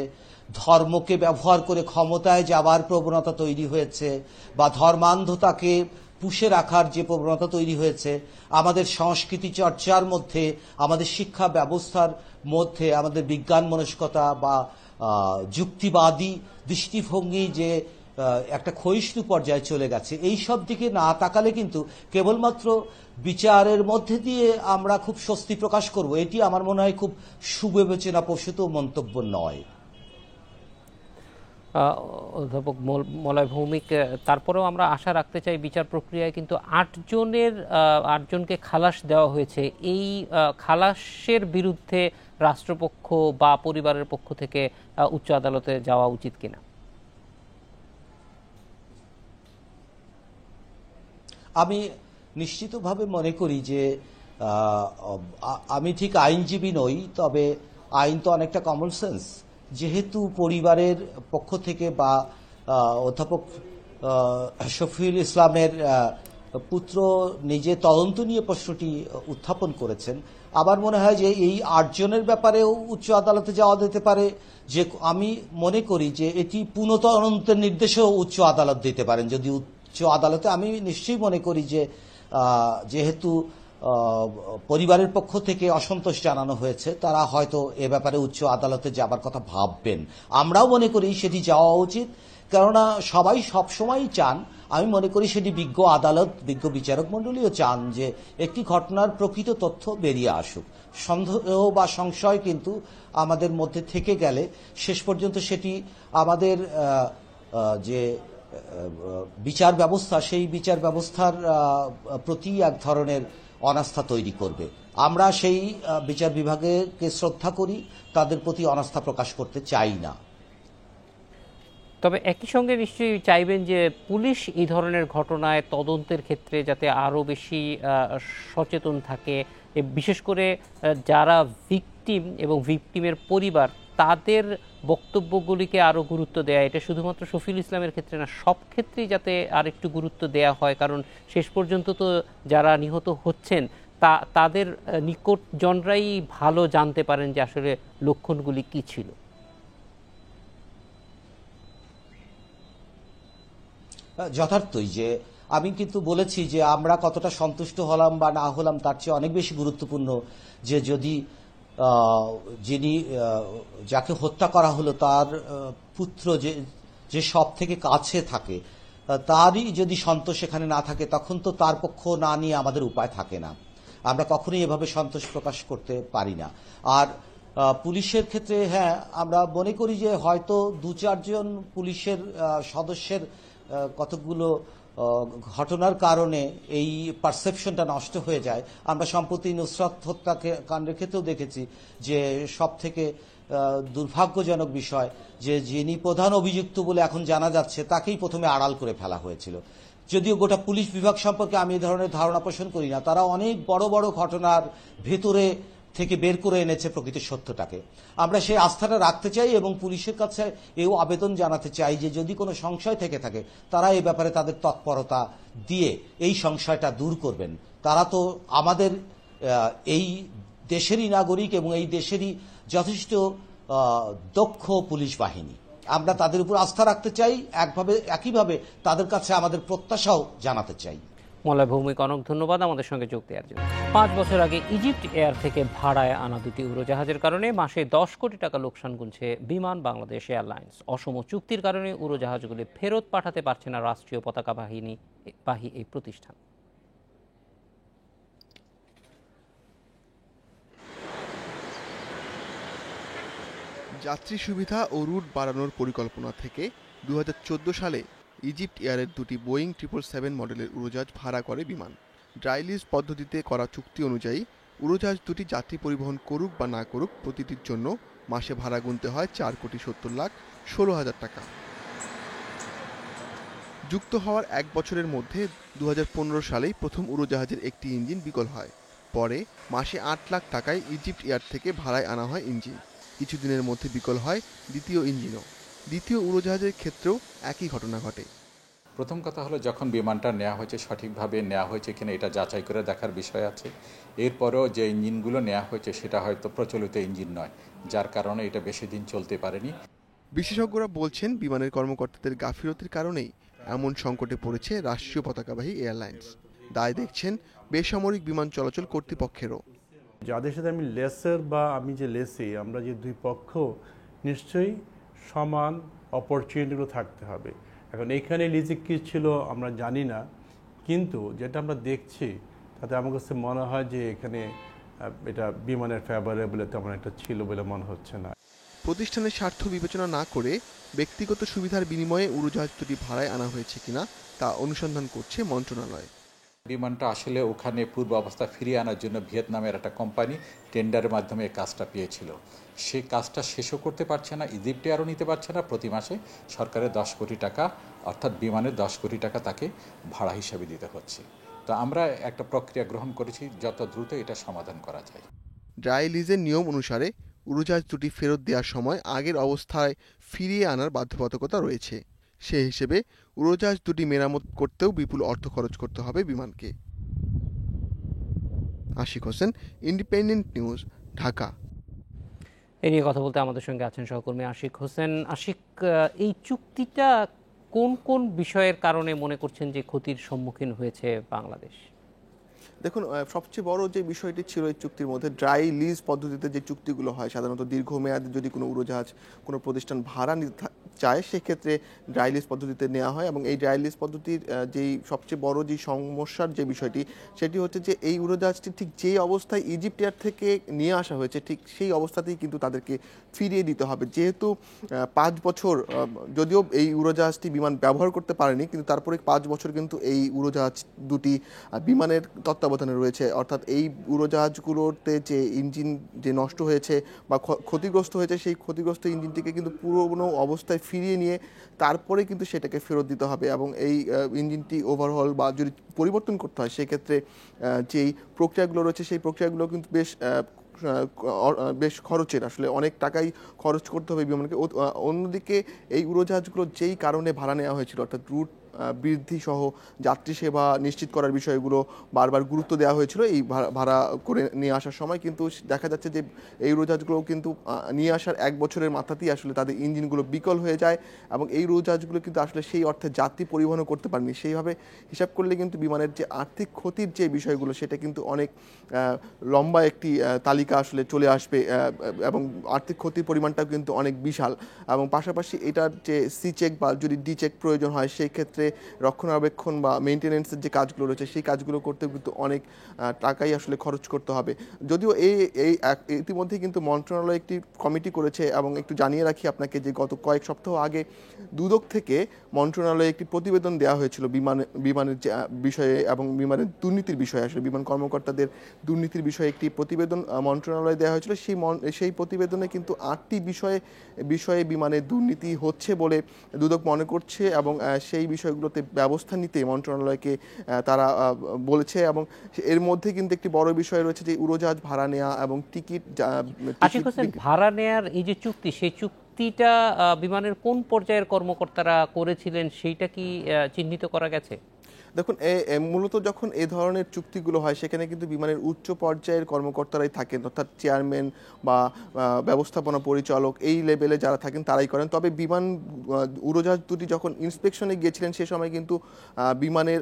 ধর্মকে ব্যবহার করে ক্ষমতায় যাবার প্রবণতা তৈরি হয়েছে, বা ধর্মান্ধতাকে পুষে রাখার যে প্রবণতা তৈরি হয়েছে, আমাদের সংস্কৃতি চর্চার মধ্যে, আমাদের শিক্ষা ব্যবস্থার মধ্যে আমাদের বিজ্ঞান মনস্কতা বা যুক্তিবাদী দৃষ্টিভঙ্গি যে একটা ক্ষয়িষ্ণু পর্যায়ে চলে গেছে, এই সব দিকে না তাকালে কিন্তু কেবলমাত্র বিচারের মধ্যে দিয়ে আমরা খুব স্বস্তি প্রকাশ করব, এটি আমার মনে হয় খুব সুবিবেচনা প্রসূত মন্তব্য নয়। অধ্যাপক মলয় ভৌমিক, তারপরেও আমরা আশা রাখতে চাই বিচার প্রক্রিয়ায় কিন্তু 8জনকে খালাস দেওয়া হয়েছে। এই খালাসের বিরুদ্ধে রাষ্ট্রপক্ষ বা পরিবারের পক্ষ থেকে উচ্চ আদালতে যাওয়া উচিত কিনা? আমি নিশ্চিতভাবে মনে করি যে আমি ঠিক আইনজীবী নই, তবে আইন তো অনেকটা কমন সেন্স। যেহেতু পরিবারের পক্ষ থেকে বা অধ্যাপক শফিউল ইসলামের পুত্র নিজে তদন্ত নিয়ে প্রশ্নটি উত্থাপন করেছেন, আমার মনে হয় যে এই 8 জনের ব্যাপারেও উচ্চ আদালতে যাওয়া যেতে পারে। যে আমি মনে করি যে এটি পুনঃতদন্তের নির্দেশও উচ্চ আদালত দিতে পারেন। যদি উচ্চ আদালতে, আমি নিশ্চয়ই মনে করি যে যেহেতু পরিবারের পক্ষ থেকে অসন্তোষ জানানো হয়েছে, তারা হয়তো এ ব্যাপারে উচ্চ আদালতে যাবার কথা ভাববেন। আমরাও মনে করি সেটি যাওয়া উচিত, কেননা সবাই সবসময়ই চান, আমি মনে করি সেটি বিজ্ঞ আদালত, বিজ্ঞ বিচারক মণ্ডলীও চান যে একটি ঘটনার প্রকৃত তথ্য বেরিয়ে আসুক। সন্দেহ বা সংশয় কিন্তু আমাদের মধ্যে থেকে গেলে শেষ পর্যন্ত সেটি আমাদের যে বিচার ব্যবস্থা, সেই বিচার ব্যবস্থার প্রতি এক ধরনের অনাস্থা তৈরি করবে। আমরা সেই বিচার বিভাগকে শ্রদ্ধা করি, তাদের প্রতি অনাস্থা প্রকাশ করতে চাই না। তবে একই সঙ্গে নিশ্চয়ই চাইবেন যে পুলিশ এই ধরনের ঘটনায় তদন্তের ক্ষেত্রে যাতে আরও বেশি সচেতন থাকে, বিশেষ করে যারা ভিকটিম এবং ভিকটিমের পরিবার তাদের বক্তব্যগুলিকে আরও গুরুত্ব দেয়া। এটা শুধুমাত্র শফিউল ইসলামের ক্ষেত্রে না, সব ক্ষেত্রেই যাতে আর একটু গুরুত্ব দেয়া হয়, কারণ শেষ পর্যন্ত তো যারা নিহত হচ্ছেন তাদের নিকটজনরাই ভালো জানতে পারেন যে আসলে লক্ষণগুলি কী ছিল। যথার্থই যে আমি কিন্তু বলেছি যে আমরা কতটা সন্তুষ্ট হলাম বা না হলাম তার চেয়ে অনেক বেশি গুরুত্বপূর্ণ যে যদি যিনি যাকে হত্যা করা হলো তার পুত্র যে সব থেকে কাছে থাকে, তারই যদি সন্তোষ এখানে না থাকে, তখন তো তার পক্ষ না নিয়ে আমাদের উপায় থাকে না। আমরা কখনোই এভাবে সন্তোষ প্রকাশ করতে পারি না। আর পুলিশের ক্ষেত্রে হ্যাঁ, আমরা মনে করি যে হয়তো 2-4 জন পুলিশের সদস্যের কতগুলো ঘটনার কারণে এই পারসেপশনটা নষ্ট হয়ে যায়। আমরা সম্প্রতি নুসরাত হত্যা কাণ্ডের ক্ষেত্রেও দেখেছি যে সব থেকে দুর্ভাগ্যজনক বিষয় যে যিনি প্রধান অভিযুক্ত বলে এখন জানা যাচ্ছে তাকেই প্রথমে আড়াল করে ফেলা হয়েছিল। যদিও গোটা পুলিশ বিভাগ সম্পর্কে আমি এই ধরনের ধারণা পোষণ করি না, তারা অনেক বড় বড় ঘটনার ভেতরে থেকে বের করে এনেছে প্রকৃত সত্যটাকে। আমরা সেই আস্থাটা রাখতে চাই এবং পুলিশের কাছে এও আবেদন জানাতে চাই যে যদি কোনো সংশয় থেকে থাকে তারা এই ব্যাপারে তাদের তৎপরতা দিয়ে এই সংশয়টা দূর করবেন। তারা তো আমাদের এই দেশেরই নাগরিক এবং এই দেশেরই যথেষ্ট দক্ষ পুলিশ বাহিনী। আমরা তাদের উপর আস্থা রাখতে চাই, একইভাবে তাদের কাছে আমাদের প্রত্যাশাও জানাতে চাই। মলয় ভৌমিক, অনেক ধন্যবাদ আমাদের সঙ্গে যোগ দেওয়ার জন্য। 5 বছর আগে ইজিপ্ট এয়ার থেকে ভাড়ায় আনা 2টি উড়োজাহাজের কারণে মাসে 10 কোটি টাকা লোকসান গুনছে বিমান বাংলাদেশ এয়ারলাইন্স। অসম চুক্তির কারণে উড়োজাহাজগুলি ফেরত পাঠাতে পারছে না রাষ্ট্রীয় পতাকা বাহী এই প্রতিষ্ঠান। যাত্রী সুবিধা ও রুট বাড়ানোর পরিকল্পনা থেকে 2014 সালে ইজিপ্ট এয়ারের 2টি বোয়িং 777 মডেলের উড়োজাহাজ ভাড়া করে বিমান। ড্রাই লিজ পদ্ধতিতে করা চুক্তি অনুযায়ী উড়োজাহাজ দুটি যাত্রী পরিবহন করুক বা না করুক, প্রতিটির জন্য মাসে ভাড়া গুনতে হয় 4,70,16,000 টাকা। যুক্ত হওয়ার 1 বছরের মধ্যে 2015 সালেই প্রথম উড়োজাহাজের একটি ইঞ্জিন বিকল হয়। পরে মাসে 8 লাখ টাকায় ইজিপ্ট এয়ার থেকে ভাড়ায় আনা হয় ইঞ্জিন। কিছুদিনের মধ্যে বিকল হয় দ্বিতীয় ইঞ্জিনও। দ্বিতীয় উড়োজাহাজের ক্ষেত্রেও একই ঘটনা ঘটে। প্রথম কথা হলো, যখন বিমানটা নেওয়া হয়েছে সঠিকভাবে নেওয়া হয়েছে কিনা এটা যাচাই করে দেখার বিষয় আছে। এরপরেও যে ইঞ্জিনগুলো নেওয়া হয়েছে সেটা হয়তো প্রচলিত ইঞ্জিন নয়, যার কারণে এটা বেশি দিন চলতে পারেনি। বিশেষজ্ঞরা বলছেন বিমানের কর্মকর্তাদের গাফিলতির কারণেই এমন সংকটে পড়েছে রাষ্ট্রীয় পতাকাবাহী এয়ারলাইন্স। দায় দেখছেন বেসামরিক বিমান চলাচল কর্তৃপক্ষেরও। যাদের সাথে আমি লেসার বা আমি যে লেসি, আমরা যে দুই পক্ষ নিশ্চয়ই সমান অপরচুনিটিগুলো থাকতে হবে। এখন এইখানে লিজে কী ছিল আমরা জানি না, কিন্তু যেটা আমরা দেখছি তাতে আমার কাছে মনে হয় যে এখানে এটা বিমানের ফেভারেবল তেমন একটা ছিল বলে মনে হচ্ছে না। প্রতিষ্ঠানের স্বার্থ বিবেচনা না করে ব্যক্তিগত সুবিধার বিনিময়ে উড়োজাহাজ দুটি ভাড়ায় আনা হয়েছে কিনা তা অনুসন্ধান করছে মন্ত্রণালয়। বিমানটা আসলে ওখানে পূর্ব অবস্থা ফিরিয়ে আনার জন্য ভিয়েতনামের একটা কোম্পানি টেন্ডারের মাধ্যমে কাজটা পেয়েছিল। সেই কাজটা শেষও করতে পারছে না, ইজিপ্টে আরও নিতে পারছে না। প্রতি মাসে সরকারের 10 কোটি টাকা, অর্থাৎ বিমানের 10 কোটি টাকা তাকে ভাড়া হিসাবে দিতে হচ্ছে। তো আমরা একটা প্রক্রিয়া গ্রহণ করেছি যত দ্রুত এটা সমাধান করা যায়। ড্রাই লিজের নিয়ম অনুসারে উড়োজাহাজ দুটি ফেরত দেওয়ার সময় আগের অবস্থায় ফিরিয়ে আনার বাধ্যবাধকতা রয়েছে। সে হিসেবে উড়োজাহাজ দুটি মেরামত করতেও বিপুল অর্থ খরচ করতে হবে বিমানকে। Ashiq Hossain, independent news, Dhaka. এ নিয়ে কথা বলতে আমাদের সঙ্গে আছেন সহকর্মী আশিক হোসেন। আশিক, এই চুক্তিটা কোন কোন বিষয়ের কারণে মনে করছেন যে ক্ষতির সম্মুখীন হয়েছে বাংলাদেশ? দেখুন, সবচেয়ে বড় যে বিষয়টি ছিল এই চুক্তির মধ্যে, ড্রাই লিজ পদ্ধতিতে যে চুক্তিগুলো হয় সাধারণত দীর্ঘমেয়াদে যদি কোনো উড়োজাহাজ কোনো প্রতিষ্ঠান ভাড়া নিতে চায় সেক্ষেত্রে ড্রাই লিজ পদ্ধতিতে নেওয়া হয়। এবং এই ড্রাই লিজ পদ্ধতির যেই সবচেয়ে বড় যে সমস্যার যে বিষয়টি সেটি হচ্ছে যে এই উড়োজাহাজটি ঠিক যেই অবস্থায় ইজিপ্ট এয়ার থেকে নিয়ে আসা হয়েছে ঠিক সেই অবস্থাতেই কিন্তু তাদেরকে ফিরিয়ে দিতে হবে। যেহেতু 5 বছর যদিও এই উড়োজাহাজটি বিমান ব্যবহার করতে পারেনি, কিন্তু তারপরে 5 বছর কিন্তু এই উড়োজাহাজ দুটি বিমানের তত্ত্বাবধানে রয়েছে। অর্থাৎ এই উড়োজাহাজগুলোতে যে ইঞ্জিন যে নষ্ট হয়েছে বা ক্ষতিগ্রস্ত হয়েছে সেই ক্ষতিগ্রস্ত ইঞ্জিনটিকে কিন্তু পুরনো অবস্থায় ফিরিয়ে নিয়ে তারপরে কিন্তু সেটাকে ফেরত দিতে হবে। এবং এই ইঞ্জিনটি ওভারহল বা যদি পরিবর্তন করতে হয় সেক্ষেত্রে যেই প্রক্রিয়াগুলো রয়েছে সেই প্রক্রিয়াগুলো কিন্তু বেশ খরচের, আসলে অনেক টাকাই খরচ করতে হবে বিমানকে। অন্যদিকে এই উড়োজাহাজগুলো যেই কারণে ভাড়া নেওয়া হয়েছিল অর্থাৎ রুট বৃদ্ধি সহ যাত্রী সেবা নিশ্চিত করার বিষয়গুলো বারবার গুরুত্ব দেওয়া হয়েছিল এই ভাড়া করে নিয়ে আসার সময়, কিন্তু দেখা যাচ্ছে যে এই উড়োজাহাজগুলো কিন্তু নিয়ে আসার 1 বছরের মাথাতেই আসলে তাদের ইঞ্জিনগুলো বিকল হয়ে যায় এবং এই উড়োজাহাজগুলো কিন্তু আসলে সেই অর্থে যাত্রী পরিবহনও করতে পারেনি। সেইভাবে হিসাব করলে কিন্তু বিমানের যে আর্থিক ক্ষতির যে বিষয়গুলো সেটা কিন্তু অনেক লম্বা একটি তালিকা আসলে চলে আসবে এবং আর্থিক ক্ষতির পরিমাণটাও কিন্তু অনেক বিশাল। এবং পাশাপাশি এটার যে সি চেক বা যদি ডি চেক প্রয়োজন হয় সেই ক্ষেত্রে রক্ষণাবেক্ষণ বা মেইনটেনেন্সের যে কাজগুলো রয়েছে সেই কাজগুলো করতে কিন্তু অনেক টাকাই আসলে খরচ করতে হবে। যদিও এই ইতিমধ্যে কিন্তু মন্ত্রণালয় একটি কমিটি করেছে এবং একটু জানিয়ে রাখি আপনাকে যে গত কয়েক সপ্তাহ আগে দুদক থেকে মন্ত্রণালয়ে একটি প্রতিবেদন দেওয়া হয়েছিল বিমানের বিষয়ে এবং বিমানের দুর্নীতির বিষয়ে, আসলে বিমান কর্মকর্তাদের দুর্নীতির বিষয়ে একটি প্রতিবেদন মন্ত্রণালয়ে দেওয়া হয়েছিল। সেই প্রতিবেদনে কিন্তু 8টি বিষয়ে বিমানের দুর্নীতি হচ্ছে বলে দুদক মনে করছে এবং সেই বিষয়গুলোতে ব্যবস্থা নিতে মন্ত্রণালয়কে তারা বলেছে। এবং এর মধ্যে কিন্তু একটি বড় বিষয় রয়েছে যে উড়োজাহাজ ভাড়া নেওয়া এবং টিকিট। আশিক হোসেন, ভাড়া নেয়ার এই যে চুক্তি, সেই চুক্তিটা বিমানের কোন পর্যায়ের কর্মকর্তারা করেছিলেন সেইটা কি চিহ্নিত করা গেছে? দেখুন, মূলত যখন এই ধরনের চুক্তিগুলো হয় সেখানে কিন্তু বিমানের উচ্চ পর্যায়ের কর্মকর্তারাই থাকেন, অর্থাৎ চেয়ারম্যান বা ব্যবস্থাপনা পরিচালক এই লেভেলে যারা থাকেন তারাই করেন। তবে বিমান উড়োজাহাজ দুটি যখন ইন্সপেকশনে গিয়েছিলেন সে সময় কিন্তু বিমানের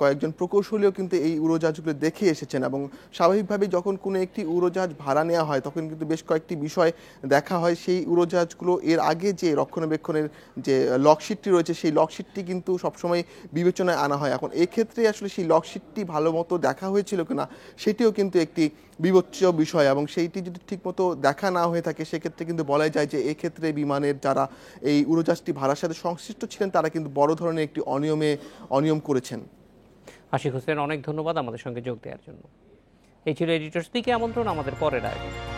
কয়েকজন প্রকৌশলীও কিন্তু এই উড়োজাহাজগুলো দেখে এসেছেন এবং স্বাভাবিকভাবে যখন কোনো একটি উড়োজাহাজ ভাড়া নেওয়া হয় তখন কিন্তু বেশ কয়েকটি বিষয় দেখা হয়। সেই উড়োজাহাজগুলো এর আগে যে রক্ষণাবেক্ষণের যে লকশিটটি রয়েছে সেই লকশিটটি কিন্তু সবসময় বিবেচনায় আনা হয়। এখন এক্ষেত্রে আসলে সেই লকশিটটি ভালো মতো দেখা হয়েছিল কিনা সেটিও কিন্তু একটি বিবেচ্য বিষয় এবং সেইটি যদি ঠিকমতো দেখা না হয়ে থাকে সেক্ষেত্রে কিন্তু বলা যায় যে এক্ষেত্রে বিমানের যারা এই উড়োজাহাজটি ভাড়ার সাথে সংশ্লিষ্ট ছিলেন তারা কিন্তু বড় ধরনের একটি অনিয়ম করেছেন। আশিক হোসেন, অনেক ধন্যবাদ আমাদের সঙ্গে যোগ দেওয়ার জন্য। এই ছিল এডিটর স্পিকে আমন্ত্রণ আমাদের পরের আয়োজন।